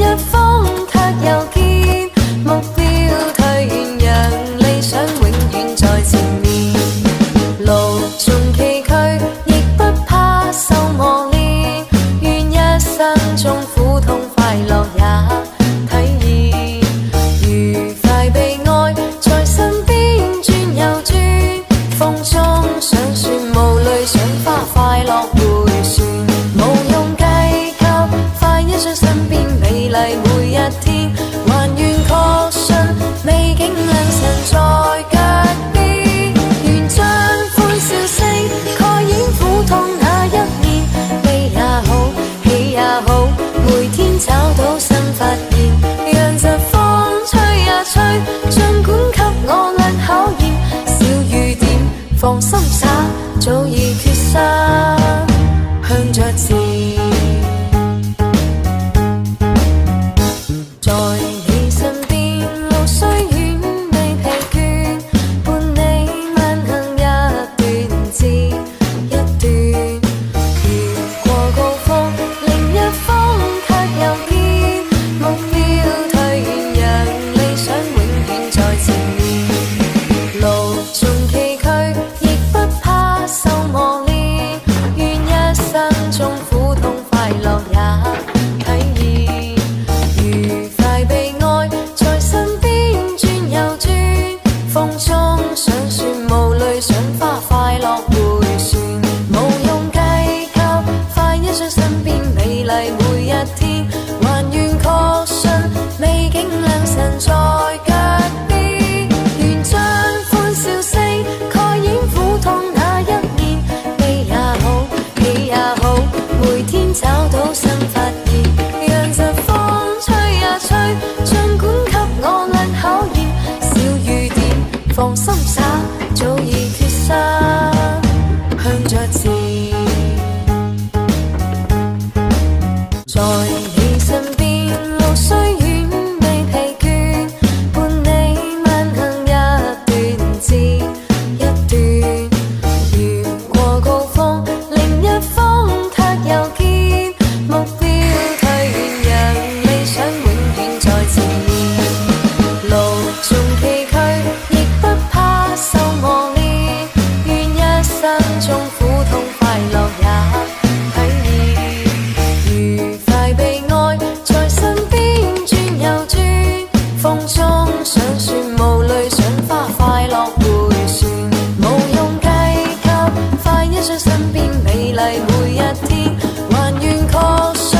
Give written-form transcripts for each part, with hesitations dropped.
一方卻又見目標退遠，讓理想永遠在前面。路縱崎嶇，亦不怕受磨練，願一生中苦痛快樂也體驗。愉快被愛在身邊轉又轉，風中想說無淚賞花，快樂迴旋，無用計較，快一想身邊美麗每一天，還願確信美景良辰在腳邊，願將歡笑聲蓋掩苦痛那一面，悲也好，喜也好，每天找到新發現，讓疾風吹呀吹，儘管給我倆考驗，小雨點放心灑，早已決心向着前。在你身邊，路雖遠未疲倦，伴你慢行一段接一段，越過高峰，另一方卻又見目標退遠，讓理想永遠在前面。路縱崎嶇，亦不怕受磨練，願一生中苦痛快樂也體驗。愉快被愛在身邊轉又轉，風中想說無淚賞花，快樂迴旋，無用計較，快一想身邊美麗每一天，還願確信美景良辰在腳邊，願將歡笑聲蓋掩苦痛那一面，悲也好，喜也好，每天找到新發現，讓疾風吹呀吹，儘管給我倆考驗，小雨點放心灑，早已決心向着前。在你身邊，路雖遠未疲倦，伴你慢行一段接一段，越過高峰，另一方卻又見目標退遠，讓理想永遠在前面。路縱崎嶇，亦不怕受磨練，願一生中苦痛快樂也體驗。愉快被愛在身邊轉又轉，風中想說無淚賞花，快樂迴旋，無用計較，快一想身邊美麗每一天，還願確信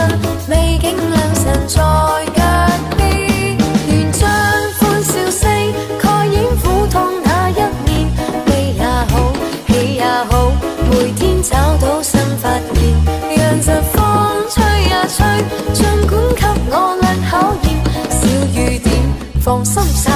美景良辰在腳邊，願將歡笑聲蓋掩苦痛那一面，悲也好，喜也好，每天找到新發現，讓疾風吹呀吹，儘管給我倆考驗，小雨點放心灑，